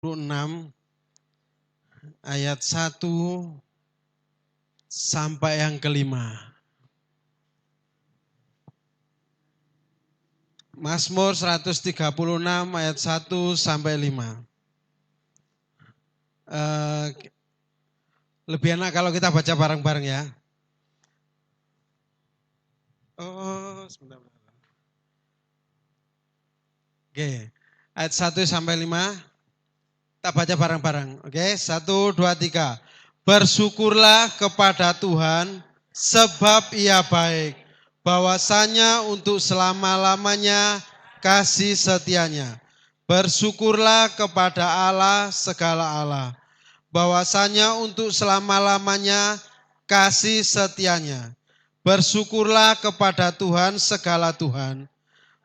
26 ayat 1 sampai yang kelima. Mazmur 136 ayat 1 sampai 5. Lebih enak kalau kita baca bareng-bareng ya. Oh, sebentar. Oke, ayat 1 sampai 5. Kita baca bareng-bareng. Oke, 1, 2, 3. Bersyukurlah kepada Tuhan sebab Ia baik. Bahwasanya untuk selama-lamanya kasih setianya. Bersyukurlah kepada Allah segala Allah. Bahwasanya untuk selama-lamanya kasih setianya. Bersyukurlah kepada Tuhan segala Tuhan.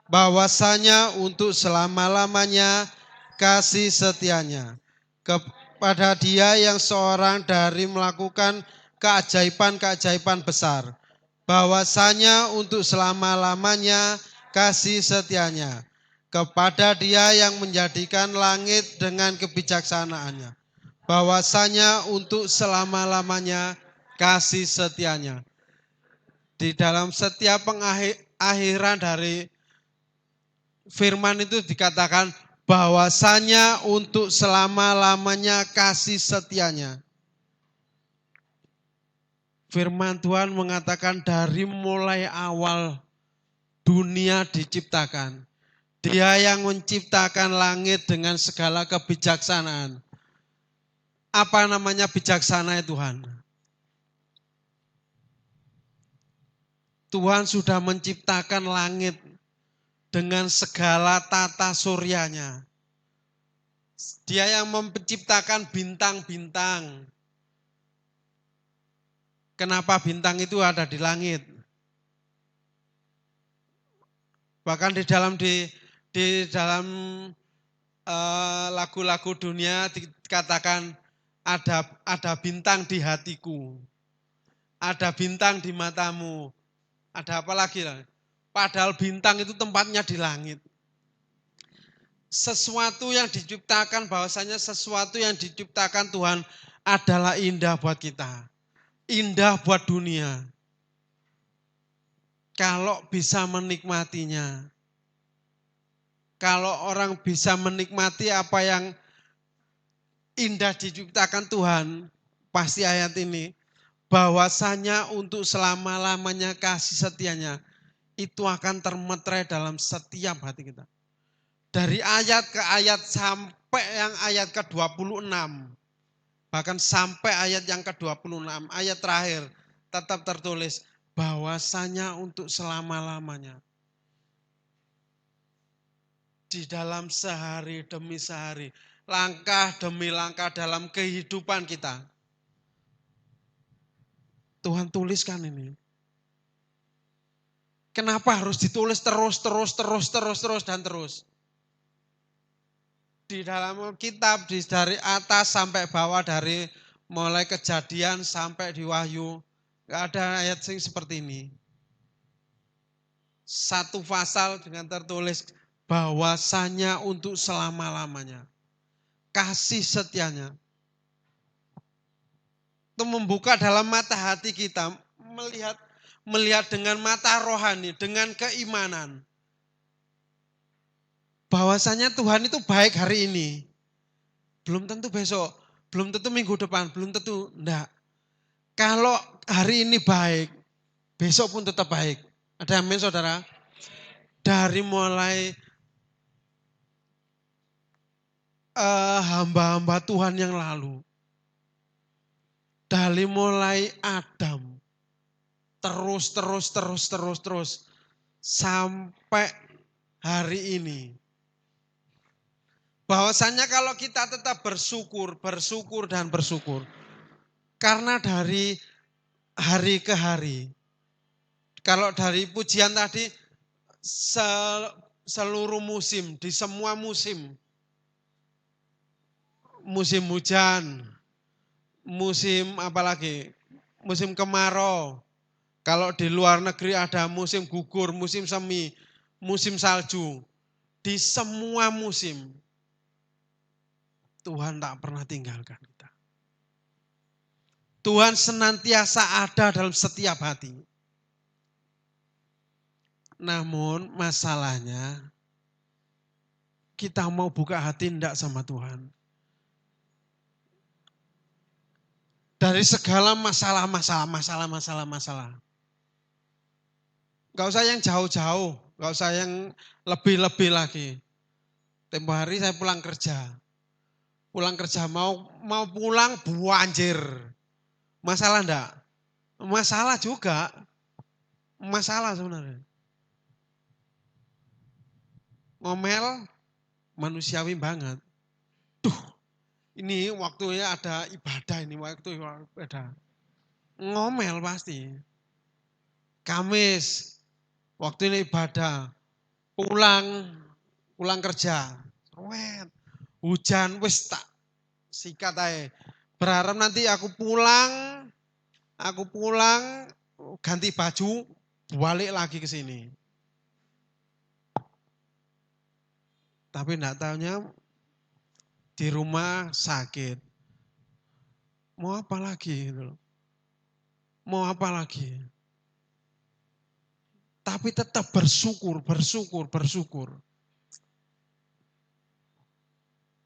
Bahwasanya untuk selama-lamanya kasih setianya. Kepada Dia yang seorang dari melakukan keajaiban-keajaiban besar. Bahwasanya untuk selama-lamanya kasih setianya. Kepada Dia yang menjadikan langit dengan kebijaksanaannya. Bahwasanya untuk selama-lamanya kasih setianya. Di dalam setiap pengakhiran dari firman itu dikatakan bahwasanya untuk selama-lamanya kasih setianya. Firman Tuhan mengatakan dari mulai awal dunia diciptakan. Dia yang menciptakan langit dengan segala kebijaksanaan. Apa namanya bijaksana Tuhan? Tuhan sudah menciptakan langit dengan segala tata suryanya. Dia yang menciptakan bintang-bintang. Kenapa bintang itu ada di langit? Bahkan di dalam lagu-lagu dunia dikatakan ada bintang di hatiku, ada bintang di matamu, ada apa lagi lah? Padahal bintang itu tempatnya di langit. Sesuatu yang diciptakan, bahwasanya sesuatu yang diciptakan Tuhan adalah indah buat kita. Indah buat dunia. Kalau bisa menikmatinya. Kalau orang bisa menikmati apa yang indah diciptakan Tuhan, pasti ayat ini, bahwasanya untuk selama-lamanya kasih setianya, itu akan termeterai dalam setiap hati kita. Dari ayat ke ayat sampai yang ayat ke-26, bahkan sampai ayat yang ke-26, ayat terakhir, tetap tertulis, bahwasanya untuk selama-lamanya. Di dalam sehari demi sehari, langkah demi langkah dalam kehidupan kita. Tuhan tuliskan ini. Kenapa harus ditulis terus dan terus? Di dalam kitab, dari atas sampai bawah, dari mulai Kejadian sampai di Wahyu, gak ada ayat yang seperti ini. Satu pasal dengan tertulis bahwasanya untuk selama-lamanya. Kasih setianya. Itu membuka dalam mata hati kita, melihat dengan mata rohani, dengan keimanan. Bahwasanya Tuhan itu baik hari ini. Belum tentu besok, belum tentu minggu depan, belum tentu enggak. Kalau hari ini baik, besok pun tetap baik. Ada amin saudara? Dari mulai hamba-hamba Tuhan yang lalu. Dari mulai Adam. Terus. Sampai hari ini. Bahwasanya kalau kita tetap bersyukur. Karena dari hari ke hari. Kalau dari pujian tadi, seluruh musim, di semua musim. Musim hujan, musim apa lagi? Musim kemarau. Kalau di luar negeri ada musim gugur, musim semi, musim salju. Di semua musim, Tuhan tak pernah tinggalkan kita. Tuhan senantiasa ada dalam setiap hati. Namun masalahnya kita mau buka hati enggak sama Tuhan. Dari segala masalah. Gak usah yang jauh-jauh, gak usah yang lebih-lebih lagi. Tempo hari saya pulang kerja mau pulang banjir. Masalah enggak? Masalah juga. Masalah sebenarnya. Ngomel manusiawi banget. Ini waktunya ada ibadah ini, waktu ada. Ngomel pasti. Kamis, waktu ini ibadah. Pulang kerja. Hujan, wis tak sikat aja. Berharap nanti aku pulang, ganti baju, balik lagi ke sini. Tapi enggak tahunya di rumah sakit. Mau apa lagi gitu loh. Mau apa lagi? Tapi tetap bersyukur.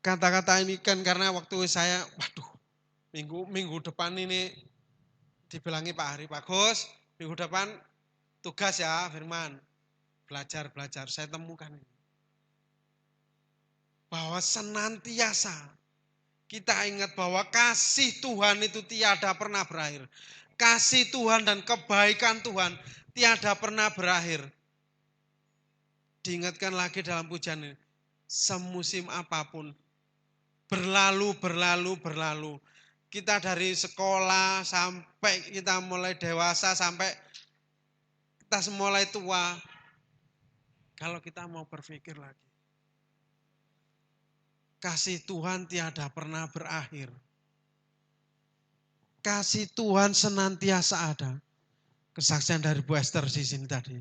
Kata-kata ini kan karena waktu saya, minggu depan ini dibilangi Pak Hari, Pak Gus, minggu depan tugas ya Firman, belajar. Saya temukan ini. Bahwa senantiasa kita ingat bahwa kasih Tuhan itu tiada pernah berakhir. Kasih Tuhan dan kebaikan Tuhan tiada pernah berakhir. Diingatkan lagi dalam pujian ini, semusim apapun, berlalu. Kita dari sekolah sampai kita mulai dewasa, sampai kita mulai tua. Kalau kita mau berpikir lagi, kasih Tuhan tiada pernah berakhir. Kasih Tuhan senantiasa ada. Kesaksian dari Bu Esther di sini tadi.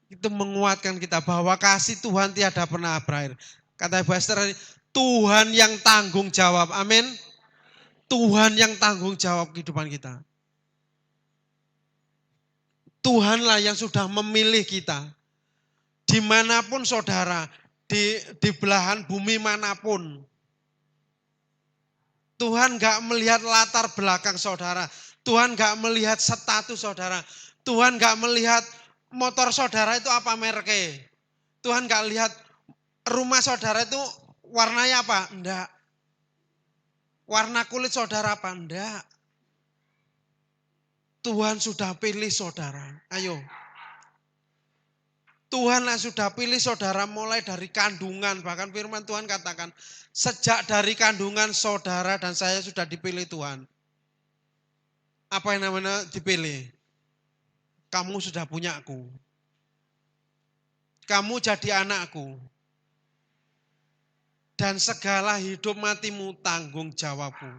Itu menguatkan kita bahwa kasih Tuhan tiada pernah berakhir. Kata Bu Esther, Tuhan yang tanggung jawab. Amin. Tuhan yang tanggung jawab kehidupan kita. Tuhanlah yang sudah memilih kita. Dimanapun saudara, di belahan bumi manapun. Tuhan gak melihat latar belakang saudara. Tuhan gak melihat status saudara. Tuhan gak melihat motor saudara itu apa mereknya. Tuhan gak lihat rumah saudara itu warnanya apa. Enggak. Warna kulit saudara apa. Enggak. Tuhan sudah pilih saudara. Ayo. Tuhan sudah pilih saudara mulai dari kandungan. Bahkan firman Tuhan katakan, sejak dari kandungan saudara dan saya sudah dipilih Tuhan. Apa yang namanya dipilih? Kamu sudah punya aku. Kamu jadi anakku. Dan segala hidup matimu tanggung jawabku.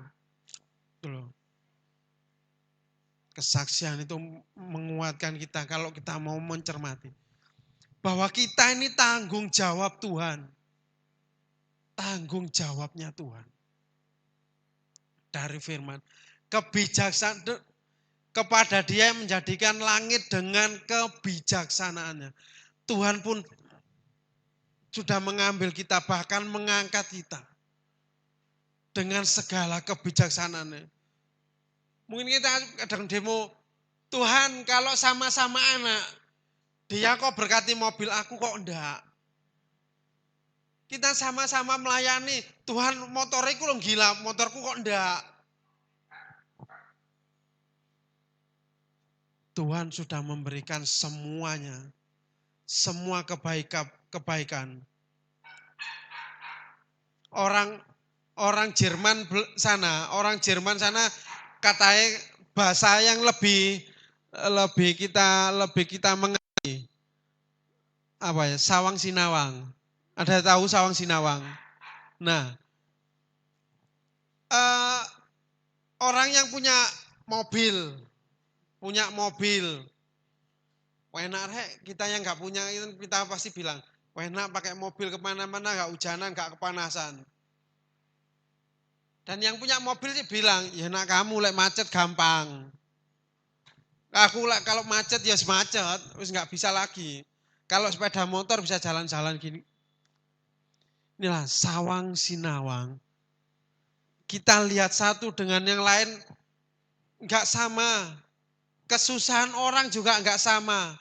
Itu loh. Kesaksian itu menguatkan kita kalau kita mau mencermati. Bahwa kita ini tanggung jawab Tuhan. Tanggung jawabnya Tuhan. Dari firman. Kebijaksanaan kepada Dia yang menjadikan langit dengan kebijaksanaannya. Tuhan pun sudah mengambil kita, bahkan mengangkat kita. Dengan segala kebijaksanaannya. Mungkin kita kadang demo, Tuhan kalau sama-sama anak, Dia kok berkati mobil, aku kok enggak. Kita sama-sama melayani, Tuhan motorku lo gila, motorku kok enggak. Tuhan sudah memberikan semuanya, semua kebaikan. Orang Jerman sana katanya bahasa yang lebih kita mengerti. Apa ya? Sawang Sinawang. Ada tahu Sawang Sinawang? Nah, orang yang punya mobil, enak kita yang nggak punya kita pasti bilang, enak pakai mobil kemana-mana nggak hujanan, nggak kepanasan. Dan yang punya mobil sih bilang, ya nak kamu lek macet gampang. Aku lek kalau macet ya macet, wis nggak bisa lagi. Kalau sepeda motor bisa jalan-jalan gini. Inilah sawang sinawang. Kita lihat satu dengan yang lain nggak sama. Kesusahan orang juga nggak sama.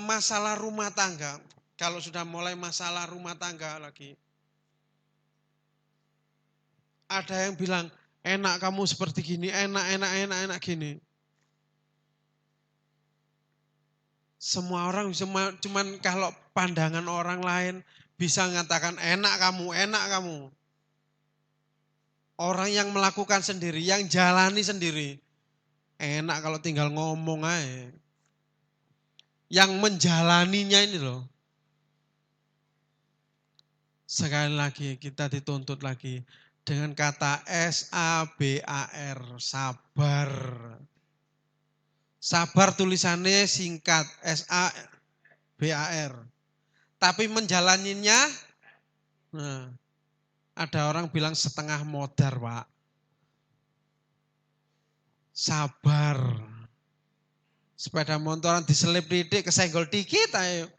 Masalah rumah tangga. Kalau sudah mulai masalah rumah tangga lagi. Ada yang bilang, enak kamu seperti gini, enak gini. Semua orang cuman kalau pandangan orang lain bisa mengatakan enak kamu. Orang yang melakukan sendiri, yang jalani sendiri. Enak kalau tinggal ngomong aja. Yang menjalaninya ini loh. Sekali lagi kita dituntut lagi dengan kata SABAR, sabar. Sabar tulisannya singkat, SABAR. Tapi menjalaninya, nah, ada orang bilang setengah modar, Pak. Sabar. Sepeda motoran diselip didik, kesenggol dikit ayo.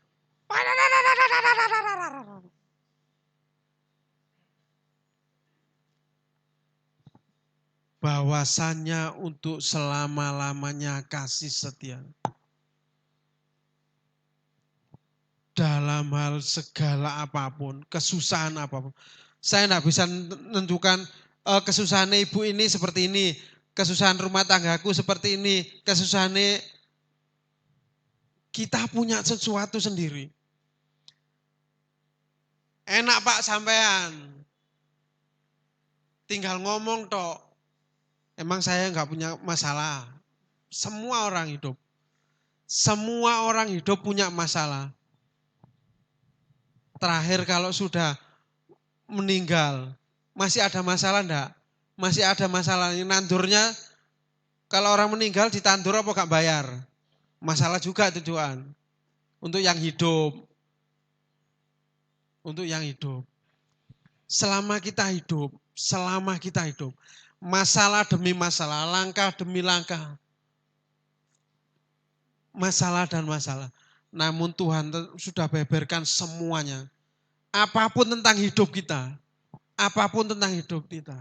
Bahwasannya untuk selama-lamanya kasih setia. Dalam hal segala apapun, kesusahan apapun. Saya tidak bisa menentukan kesusahan ibu ini seperti ini, kesusahan rumah tanggaku seperti ini, kesusahan kita punya sesuatu sendiri. Enak Pak sampean, tinggal ngomong tok. Emang saya nggak punya masalah. Semua orang hidup punya masalah. Terakhir kalau sudah meninggal, masih ada masalah enggak? Masih ada masalah. Nandurnya, kalau orang meninggal ditandur apa gak bayar? Masalah juga tujuan. Untuk yang hidup. Untuk yang hidup. Selama kita hidup, masalah demi masalah, langkah demi langkah. Masalah dan masalah. Namun Tuhan sudah beberkan semuanya. Apapun tentang hidup kita. Apapun tentang hidup kita.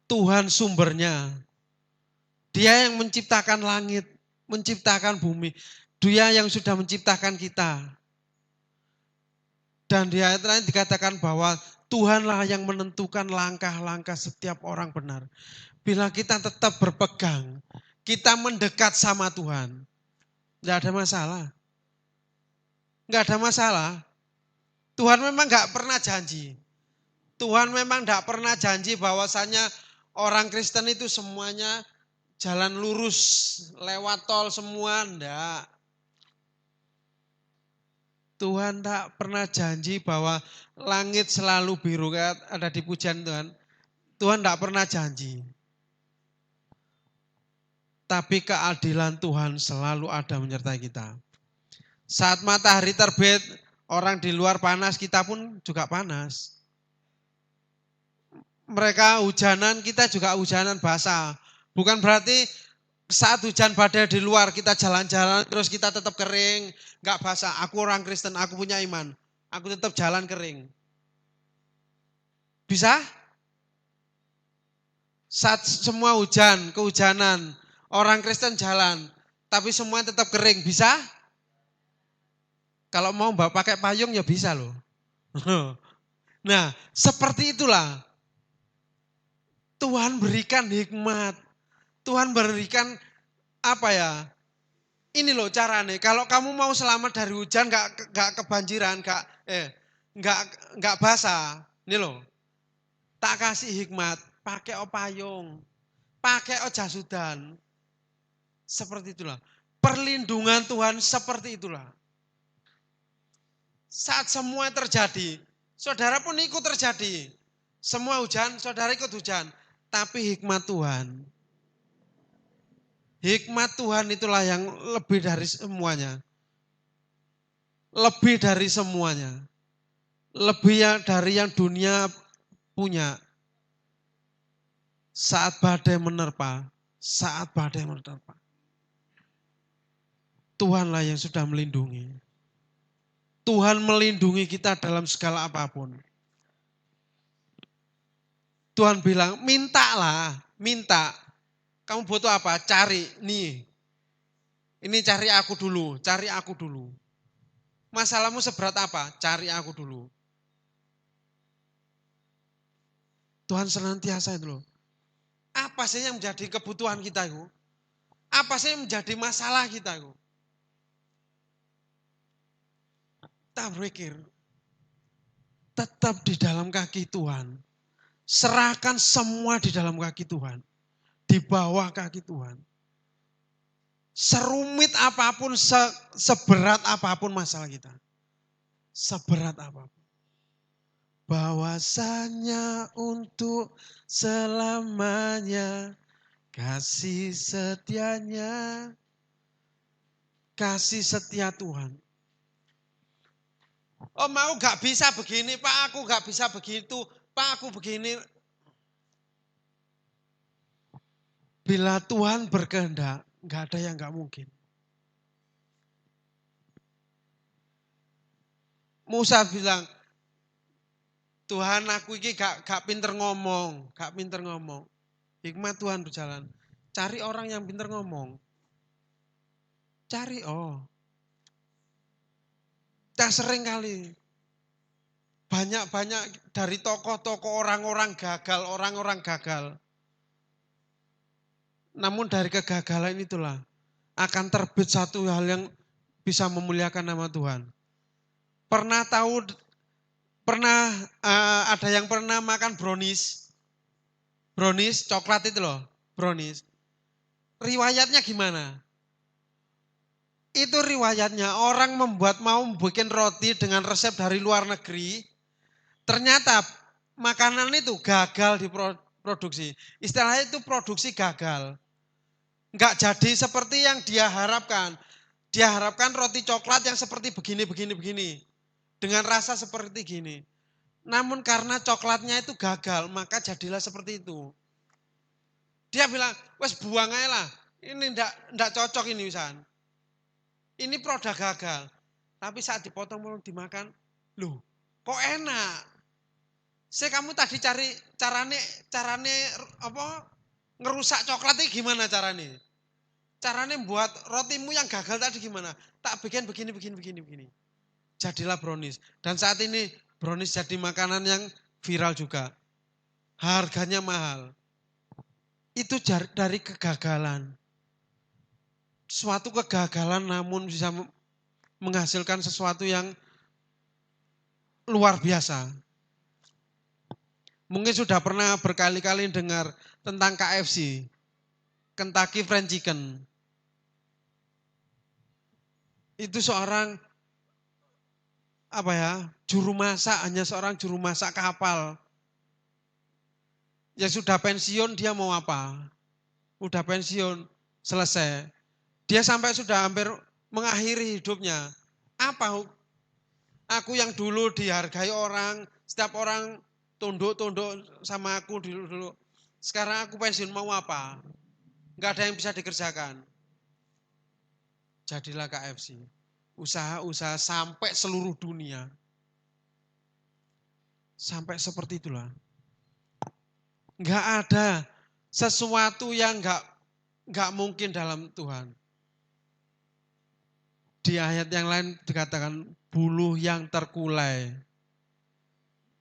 Tuhan sumbernya. Dia yang menciptakan langit, menciptakan bumi. Dia yang sudah menciptakan kita. Dan di ayat lain dikatakan bahwa Tuhanlah yang menentukan langkah-langkah setiap orang benar. Bila kita tetap berpegang, kita mendekat sama Tuhan. Tidak ada masalah. Enggak ada masalah. Tuhan memang enggak pernah janji. Tuhan memang enggak pernah janji bahwasannya orang Kristen itu semuanya jalan lurus, lewat tol semua, enggak. Tuhan tak pernah janji bahwa langit selalu biru, ada di pujian Tuhan. Tuhan tak pernah janji. Tapi keadilan Tuhan selalu ada menyertai kita. Saat matahari terbit, orang di luar panas, kita pun juga panas. Mereka hujanan, kita juga hujanan basah. Bukan berarti saat hujan badai di luar kita jalan-jalan terus kita tetap kering, nggak basah. Aku orang Kristen, aku punya iman. Aku tetap jalan kering. Bisa? Saat semua hujan, kehujanan, orang Kristen jalan, tapi semua tetap kering. Bisa? Kalau mau mbak pakai payung ya bisa loh. Nah, seperti itulah. Tuhan berikan hikmat. Tuhan berikan apa ya? Ini loh caranya. Kalau kamu mau selamat dari hujan, gak kebanjiran, gak basah. Ini loh. Tak kasih hikmat, pakai payung, pakai jas hujan. Seperti itulah. Perlindungan Tuhan seperti itulah. Saat semua terjadi, saudara pun ikut terjadi. Semua hujan, saudara ikut hujan. Tapi hikmat Tuhan. Hikmat Tuhan itulah yang lebih dari semuanya. Lebih dari semuanya. lebih dari yang dunia punya. Saat badai menerpa, Tuhanlah yang sudah melindungi. Tuhan melindungi kita dalam segala apapun. Tuhan bilang, mintalah, minta. Kamu butuh apa? Cari, nih. Ini cari aku dulu, cari aku dulu. Masalahmu seberat apa? Cari aku dulu. Tuhan senantiasa itu loh. Apa sih yang menjadi kebutuhan kita itu? Apa sih yang menjadi masalah kita itu? Kita berpikir, tetap di dalam kaki Tuhan. Serahkan semua di dalam kaki Tuhan. Di bawah kaki Tuhan. Serumit apapun, seberat apapun masalah kita. Seberat apapun. Bahwasanya untuk selamanya kasih setianya, kasih setia Tuhan. Oh mau gak bisa begini Pak, aku gak bisa begitu, Pak aku begini. Bila Tuhan berkehendak, gak ada yang gak mungkin. Musa bilang, Tuhan aku ini gak pinter ngomong, Hikmat Tuhan berjalan. Cari orang yang pinter ngomong. Cari, Kita sering kali. Banyak dari tokoh-tokoh orang-orang gagal. Namun dari kegagalan itulah akan terbit satu hal yang bisa memuliakan nama Tuhan. Pernah ada yang pernah makan brownies? Brownies, coklat itu loh, brownies. Riwayatnya gimana? Itu riwayatnya orang membuat roti dengan resep dari luar negeri. Ternyata makanan itu gagal diproduksi. Istilahnya itu produksi gagal. Enggak jadi seperti yang dia harapkan. Dia harapkan roti coklat yang seperti begini. Dengan rasa seperti gini. Namun karena coklatnya itu gagal, maka jadilah seperti itu. Dia bilang, wes buang aja lah. Ini enggak cocok ini misalnya. Ini produk gagal. Tapi saat dipotong-potong dimakan, loh kok enak. Kamu tadi cari carane apa ngerusak coklat ini gimana carane? Carane buat rotimu yang gagal tadi gimana? Tak bikin begini. Jadilah brownies. Dan saat ini brownies jadi makanan yang viral juga. Harganya mahal. Itu dari kegagalan. Suatu kegagalan namun bisa menghasilkan sesuatu yang luar biasa. Mungkin sudah pernah berkali-kali dengar tentang KFC, Kentucky Fried Chicken. Itu seorang juru masak, hanya seorang juru masak kapal. Yang sudah pensiun dia mau apa? Udah pensiun, selesai. Dia sampai sudah hampir mengakhiri hidupnya. Apa? Aku yang dulu dihargai orang, setiap orang tunduk sama aku dulu. Sekarang aku pensiun mau apa? Enggak ada yang bisa dikerjakan. Jadilah KFC. Usaha-usaha sampai seluruh dunia. Sampai seperti itulah. Enggak ada sesuatu yang enggak mungkin dalam Tuhan. Di ayat yang lain dikatakan buluh yang terkulai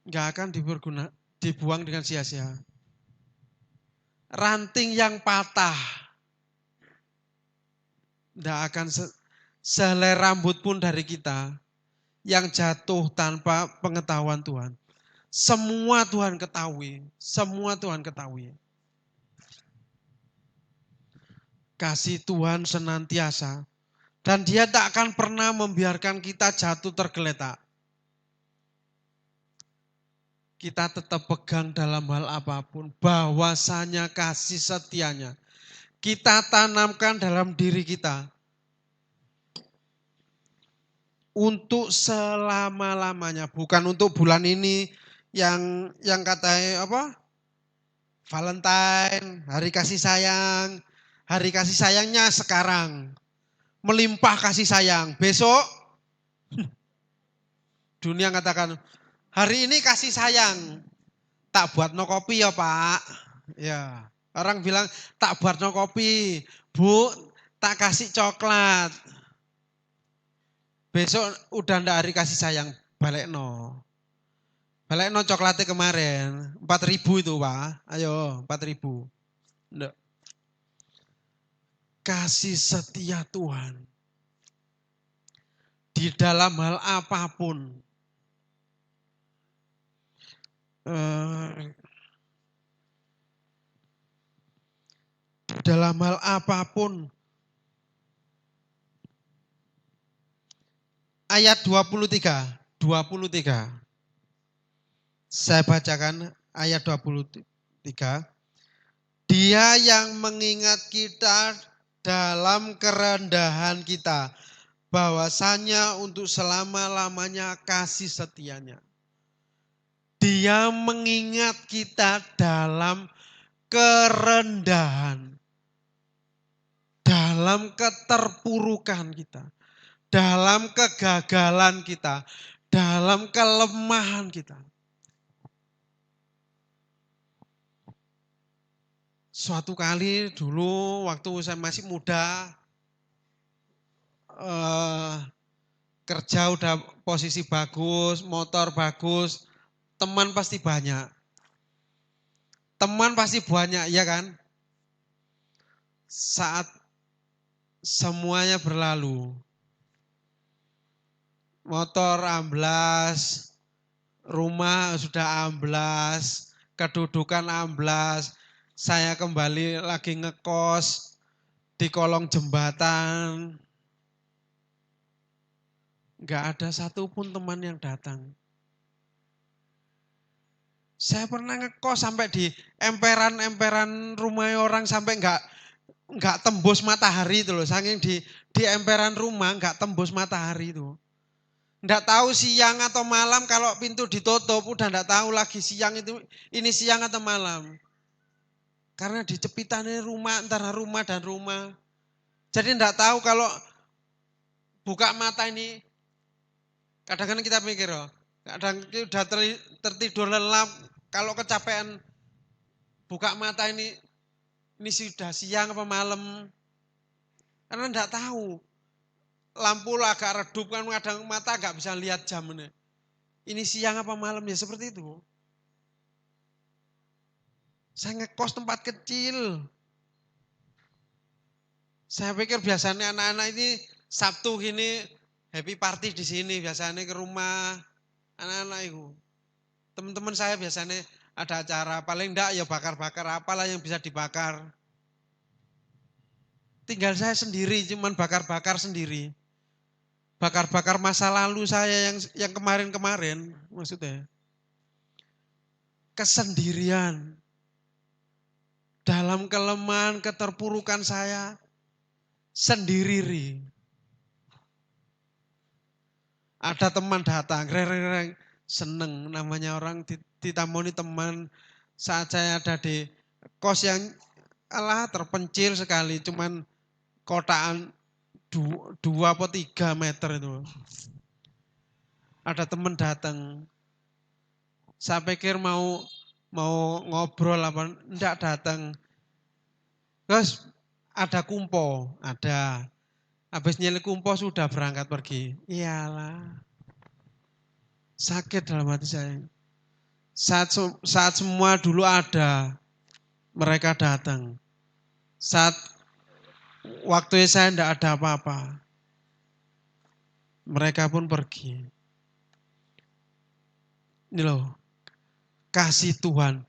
enggak akan dibuang dengan sia-sia. Ranting yang patah enggak akan sehelai rambut pun dari kita yang jatuh tanpa pengetahuan Tuhan. Semua Tuhan ketahui. Kasih Tuhan senantiasa. Dan dia tak akan pernah membiarkan kita jatuh tergeletak. Kita tetap pegang dalam hal apapun. Bahwasanya kasih setianya. Kita tanamkan dalam diri kita. untuk selama-lamanya, bukan untuk bulan ini yang katanya apa? Valentine, hari kasih sayang. Hari kasih sayangnya sekarang. Melimpah kasih sayang. Besok dunia katakan, hari ini kasih sayang. Tak buat no kopi ya Pak. Ya, orang bilang tak buat no kopi. Bu, tak kasih coklat. Besok udah ndak hari kasih sayang, balik no. Balik no coklatnya kemarin, 4.000 itu Pak. Ayo, 4.000. Ndak. Kasih setia Tuhan. Di dalam hal apapun. Dalam hal apapun. Ayat 23. Saya bacakan ayat 23. Dia yang mengingat kita dalam kerendahan kita, bahwasanya untuk selama-lamanya kasih setianya. Dia mengingat kita dalam kerendahan, dalam keterpurukan kita, dalam kegagalan kita, dalam kelemahan kita. Suatu kali dulu waktu saya masih muda, kerja udah posisi bagus, motor bagus, teman pasti banyak. Teman pasti banyak, ya kan? Saat semuanya berlalu, motor amblas, rumah sudah amblas, kedudukan amblas, saya kembali lagi ngekos di kolong jembatan. Enggak ada satupun teman yang datang. Saya pernah ngekos sampai di emperan rumah orang sampai enggak tembus matahari itu loh. Saking di emperan rumah enggak tembus matahari itu. Enggak tahu siang atau malam, kalau pintu ditutup udah enggak tahu lagi siang itu ini siang atau malam. Karena di cepitannya rumah, antara rumah dan rumah. Jadi enggak tahu kalau buka mata ini, kadang-kadang kita mikir, oh, kadang udah tertidur lelap, kalau kecapean buka mata ini sudah siang apa malam. Karena enggak tahu. Lampu agak redup kan, kadang mata enggak bisa lihat jam ini. Ini siang apa malam, ya seperti itu. Saya ngekos tempat kecil. Saya pikir biasanya anak-anak ini Sabtu gini happy party di sini, biasanya ke rumah anak-anak itu. Teman-teman saya biasanya ada acara, paling enggak ya bakar-bakar apalah yang bisa dibakar. Tinggal saya sendiri, cuman bakar-bakar sendiri. Bakar-bakar masa lalu saya yang kemarin-kemarin, maksudnya. Kesendirian. Dalam kelemahan, keterpurukan saya, sendiri. Ada teman datang, seneng, namanya orang ditamoni teman. Saat saya ada di kos yang terpencil sekali, cuman kotaan 2 atau 3 meter itu. Ada teman datang, saya pikir mau ngobrol apa, enggak datang. Terus ada kumpo, ada. Habis nyeli kumpo sudah berangkat pergi. Iyalah. Sakit dalam hati saya. Saat semua dulu ada, mereka datang. Saat waktu saya enggak ada apa-apa, mereka pun pergi. Ini loh, kasih Tuhan.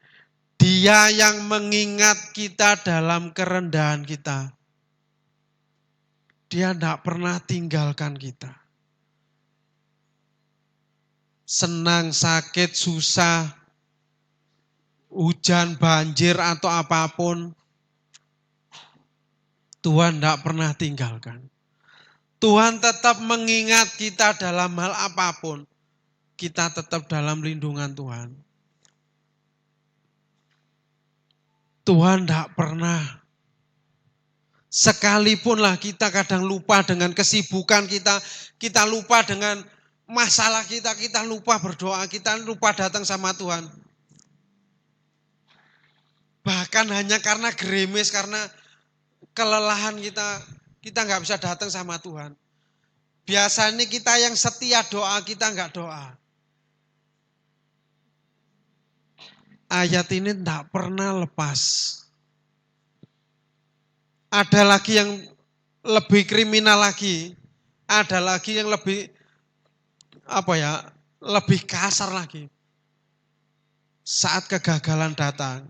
Dia yang mengingat kita dalam kerendahan kita. Dia enggak pernah tinggalkan kita. Senang, sakit, susah, hujan, banjir atau apapun, Tuhan enggak pernah tinggalkan. Tuhan tetap mengingat kita dalam hal apapun. Kita tetap dalam lindungan Tuhan. Tuhan tidak pernah. Sekalipun lah kita kadang lupa dengan kesibukan kita, kita lupa dengan masalah kita lupa berdoa, kita lupa datang sama Tuhan. Bahkan hanya karena gerimis, karena kelelahan kita nggak bisa datang sama Tuhan. Biasanya kita yang setia doa, kita nggak doa. Ayat ini tidak pernah lepas. Ada lagi yang lebih kriminal lagi. Ada lagi yang lebih lebih kasar lagi. Saat kegagalan datang.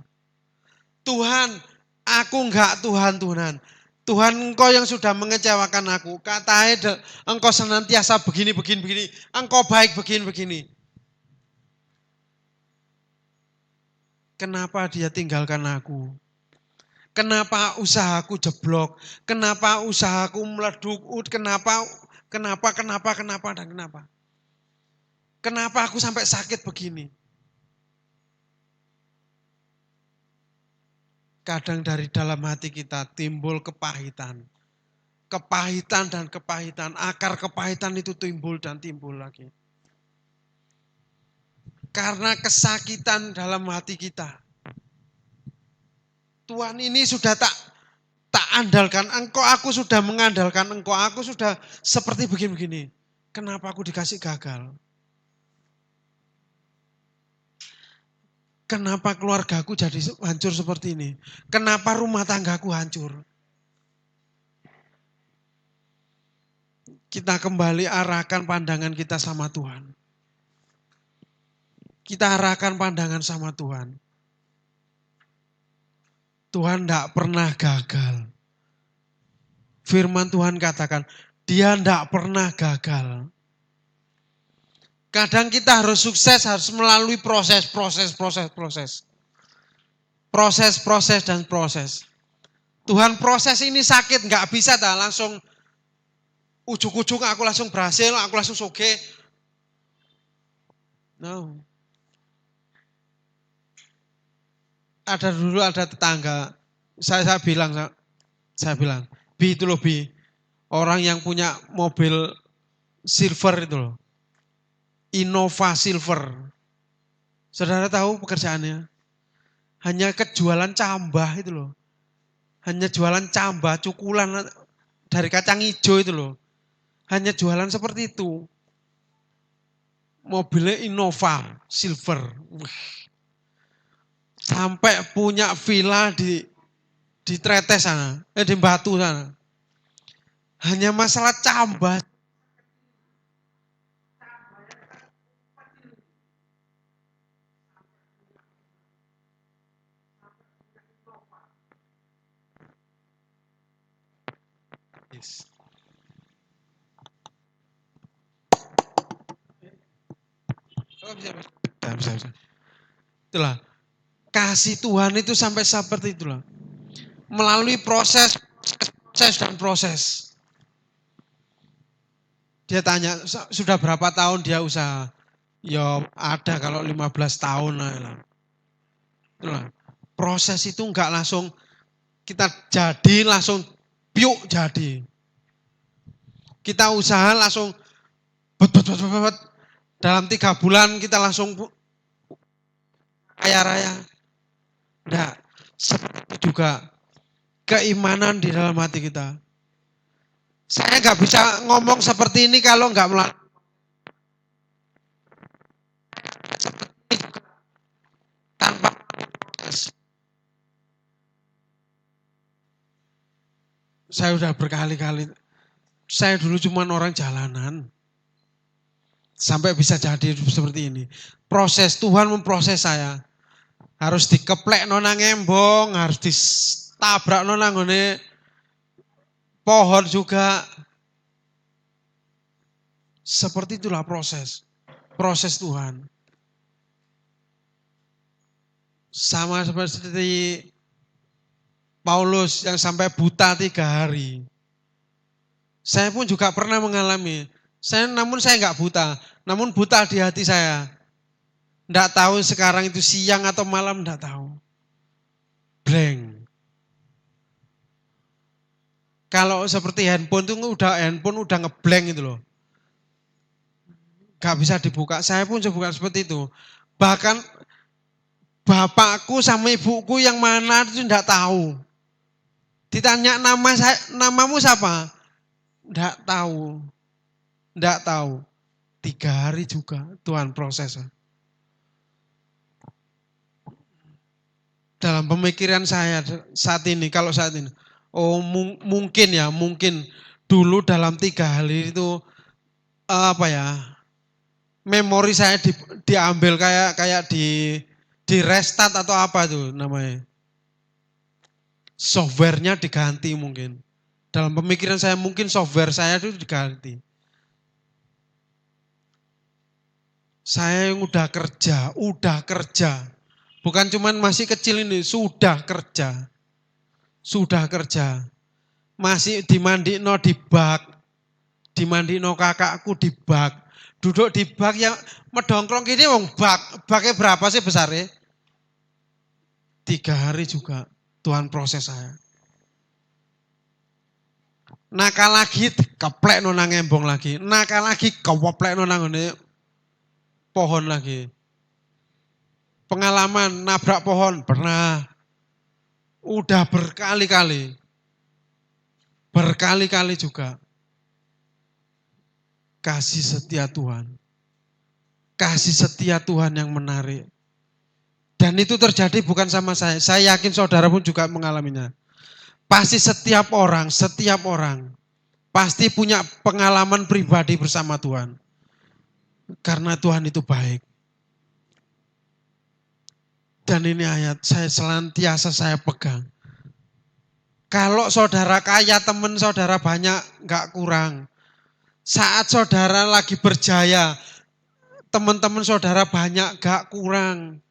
Tuhan, aku enggak Tuhan. Tuhan, engkau yang sudah mengecewakan aku. Katanya engkau senantiasa begini. Engkau baik begini. Kenapa dia tinggalkan aku? Kenapa usahaku jeblok? Kenapa usahaku meleduk? Kenapa? Kenapa aku sampai sakit begini? Kadang dari dalam hati kita timbul kepahitan. Akar kepahitan itu timbul lagi. Karena kesakitan dalam hati kita. Tuhan ini sudah tak andalkan engkau, aku sudah mengandalkan engkau, aku sudah seperti begini. Kenapa aku dikasih gagal? Kenapa keluargaku jadi hancur seperti ini? Kenapa rumah tanggaku hancur? Kita kembali arahkan pandangan kita sama Tuhan. Kita arahkan pandangan sama Tuhan. Tuhan tidak pernah gagal. Firman Tuhan katakan, dia tidak pernah gagal. Kadang kita harus sukses, harus melalui proses. Tuhan proses ini sakit, nggak bisa langsung ujuk-ujuk aku langsung berhasil, aku langsung soge. No. Ada tetangga, saya bilang, Bi itu loh Bi, orang yang punya mobil silver itu loh, Innova Silver. Saudara tahu pekerjaannya? Hanya kejualan cambah itu loh. Hanya jualan cambah, cukulan dari kacang hijau itu loh. Hanya jualan seperti itu. Mobilnya Innova Silver. Sampai punya villa di Tretes sana, di Batu sana. Hanya masalah cambah. Yes. Bisa. Itulah. Kasih Tuhan itu sampai seperti itulah. Melalui proses. Dia tanya, sudah berapa tahun dia usaha? Ya ada kalau 15 tahun lah. Itulah. Proses itu enggak langsung kita jadi langsung piuk jadi. Kita usaha langsung dalam 3 bulan kita langsung kaya raya. Enggak, seperti juga keimanan di dalam hati kita. Saya nggak bisa ngomong seperti ini kalau nggak melalui. Tanpa saya udah berkali-kali. Saya dulu cuma orang jalanan. Sampai bisa jadi seperti ini. Proses Tuhan memproses saya. Harus dikeplek nona ngembong, harus ditabrak nona ngone pohon juga. Seperti itulah proses Tuhan. Sama seperti Paulus yang sampai buta 3 hari. Saya pun juga pernah mengalami. Namun saya nggak buta, namun buta di hati saya. Nggak tahu sekarang itu siang atau malam, nggak tahu. Blank. Kalau seperti handphone udah ngeblank itu loh. Gak bisa dibuka. Saya pun bukan seperti itu. Bahkan bapakku sama ibuku yang mana itu enggak tahu. Ditanya namamu siapa? Enggak tahu. Enggak tahu. 3 hari juga Tuhan proses. Dalam pemikiran saya saat ini, mungkin dulu dalam 3 hari itu memori saya diambil kayak di restart atau apa itu namanya. Softwarenya diganti mungkin. Dalam pemikiran saya mungkin software saya itu diganti. Saya yang udah kerja. Bukan cuman masih kecil ini, sudah kerja. Masih dimandino di bak. Dimandino kakakku di bak. Duduk di bak yang medongkrong gini wong baknya berapa sih besarnya? 3 hari juga Tuhan proses saya. Nakal lagi keplek nang embong lagi. Nakal lagi kewoplek nang pohon lagi. Pengalaman nabrak pohon pernah. Udah berkali-kali. Berkali-kali juga. Kasih setia Tuhan. Kasih setia Tuhan yang menarik. Dan itu terjadi bukan sama saya. Saya yakin saudara pun juga mengalaminya. Pasti setiap orang pasti punya pengalaman pribadi bersama Tuhan. Karena Tuhan itu baik. Dan ini ayat senantiasa saya pegang. Kalau saudara kaya, teman saudara banyak, enggak kurang. Saat saudara lagi berjaya, teman-teman saudara banyak, enggak kurang.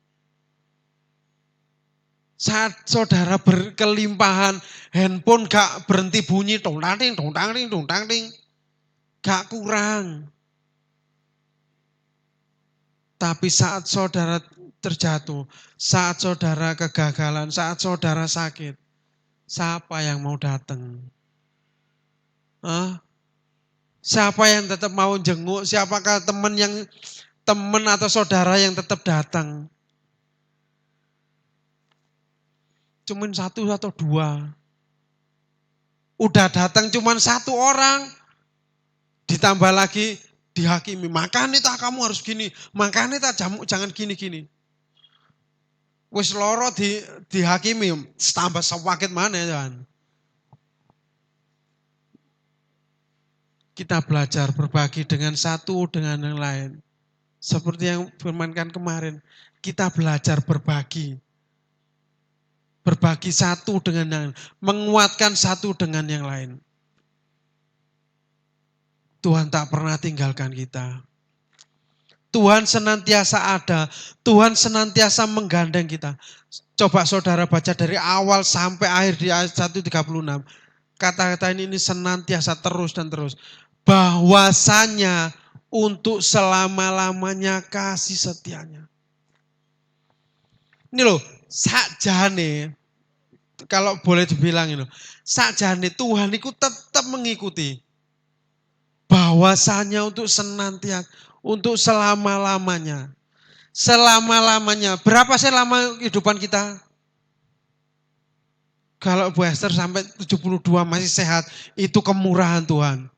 Saat saudara berkelimpahan, handphone gak berhenti bunyi, dong tang ting, gak kurang. Tapi saat saudara terjatuh, saat saudara kegagalan, saat saudara sakit, siapa yang mau datang? Siapa yang tetap mau jenguk? Siapakah teman atau saudara yang tetap datang? Cuman 1 atau 2. Udah datang cuman 1 orang. Ditambah lagi dihakimi. Makanya kamu harus gini. Makanya jangan gini-gini. Wis loro dihakimi. Tambah sewakit mana ya. Kita belajar berbagi dengan satu dengan yang lain. Seperti yang firmankan kemarin. Kita belajar berbagi. Berbagi satu dengan yang lain. Menguatkan satu dengan yang lain. Tuhan tak pernah tinggalkan kita. Tuhan senantiasa ada. Tuhan senantiasa menggandeng kita. Coba saudara baca dari awal sampai akhir di ayat 1:36. Kata-kata ini senantiasa terus dan terus. Bahwasanya untuk selama-lamanya kasih setianya. Ini loh, sakjane, kalau boleh dibilang ini, sakjane Tuhan itu tetap mengikuti. Bahwasanya untuk senantiasa, untuk selama-lamanya. Selama-lamanya. Berapa sih lama kehidupan kita? Kalau Bu Esther sampai 72 masih sehat, itu kemurahan Tuhan.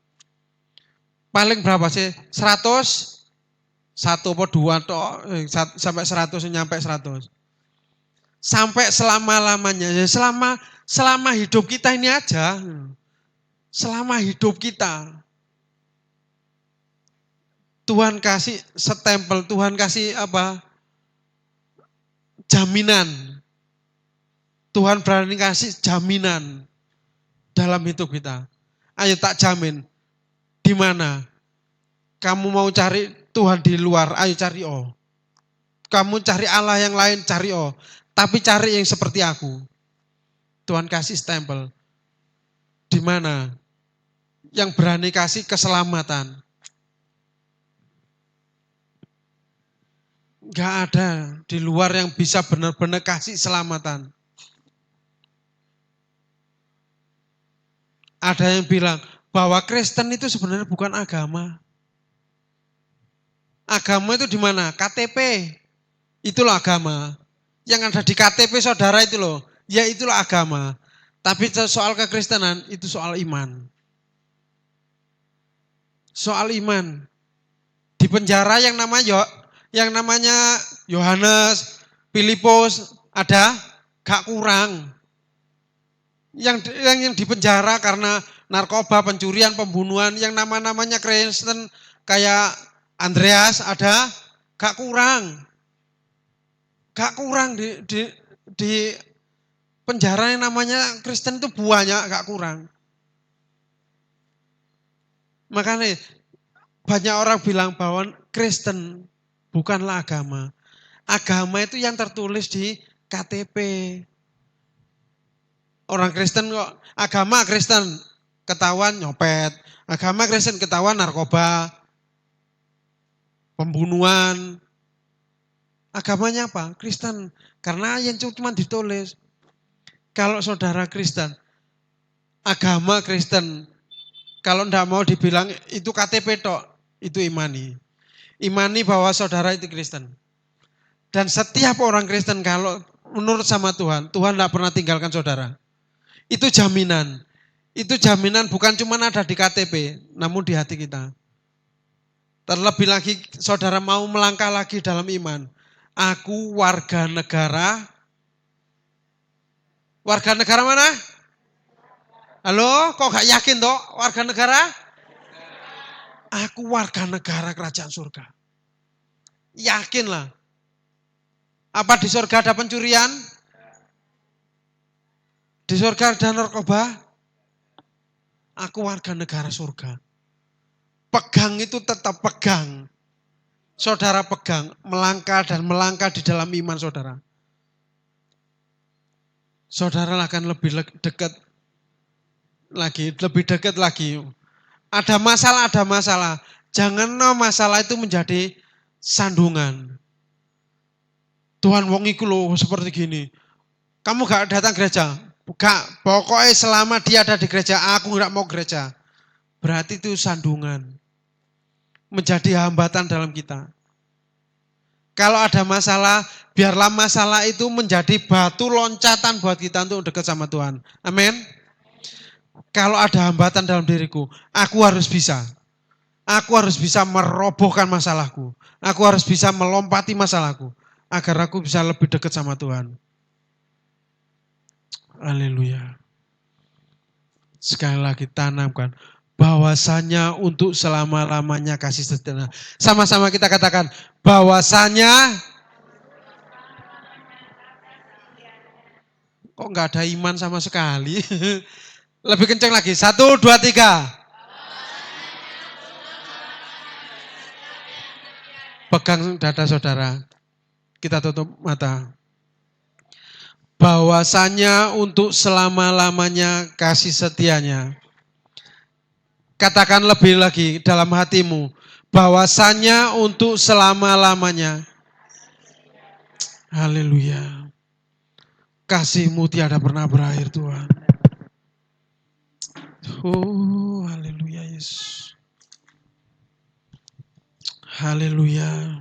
Paling berapa sih? 100? 1 atau 2 sampai 100, nyampe 100. Sampai selama-lamanya. Ya selama hidup kita ini aja. Selama hidup kita. Tuhan kasih stempel, Tuhan kasih jaminan. Tuhan berani kasih jaminan dalam hidup kita. Ayo tak jamin. Di mana? Kamu mau cari Tuhan di luar, ayo cari Kamu cari Allah yang lain, cari Tapi cari yang seperti aku. Tuhan kasih stempel. Di mana? yang berani kasih keselamatan. Gak ada di luar yang bisa benar-benar kasih keselamatan. Ada yang bilang bahwa Kristen itu sebenarnya bukan agama. Agama itu di mana? KTP. Itulah agama. Yang ada di KTP saudara itu loh. Ya itulah agama. Tapi soal kekristenan itu soal iman. Soal iman. Di penjara yang namanya Yohanes, Filipus ada gak kurang. Yang di penjara karena narkoba, pencurian, pembunuhan, yang namanya Kristen kayak Andreas ada gak kurang. Gak kurang di penjara yang namanya Kristen itu banyak, gak kurang. Makanya banyak orang bilang bahwa Kristen bukanlah agama. Agama itu yang tertulis di KTP. Orang Kristen kok, agama Kristen ketahuan nyopet, agama Kristen ketahuan narkoba, pembunuhan. Agamanya apa? Kristen. Karena yang cuma ditulis. Kalau saudara Kristen, agama Kristen, kalau enggak mau dibilang itu KTP tok, itu imani. Imani bahwa saudara itu Kristen. Dan setiap orang Kristen kalau menurut sama Tuhan, Tuhan enggak pernah tinggalkan saudara. Itu jaminan. Itu jaminan bukan cuma ada di KTP, namun di hati kita. Terlebih lagi saudara mau melangkah lagi dalam iman. Aku warga negara mana? Halo, kok gak yakin toh warga negara? Aku warga negara kerajaan surga. Yakinlah. Apa di surga ada pencurian? Di surga ada narkoba? Aku warga negara surga. Pegang itu tetap pegang. Saudara pegang, melangkah dan melangkah di dalam iman saudara. Saudara akan lebih dekat lagi. Ada masalah. Jangan masalah itu menjadi sandungan. Tuhan wong iku loh seperti gini. Kamu gak datang gereja? Gak, pokoknya selama dia ada di gereja, aku gak mau gereja. Berarti itu sandungan. Menjadi hambatan dalam kita. Kalau ada masalah, biarlah masalah itu menjadi batu loncatan buat kita untuk dekat sama Tuhan. Amin. Kalau ada hambatan dalam diriku, aku harus bisa. Aku harus bisa merobohkan masalahku. Aku harus bisa melompati masalahku. Agar aku bisa lebih dekat sama Tuhan. Haleluya. Sekali lagi tanamkan. Bahwasanya untuk selama-lamanya kasih setia. Sama-sama kita katakan, bahwasanya kok nggak ada iman sama sekali. Lebih kencang lagi. 1, 2, 3. Pegang dada saudara. Kita tutup mata. Bahwasanya untuk selama-lamanya kasih setianya. Katakan lebih lagi dalam hatimu. Bahwasanya untuk selama-lamanya. Haleluya. Kasih-Mu tiada pernah berakhir Tuhan. Oh, haleluya Yesus. Haleluya.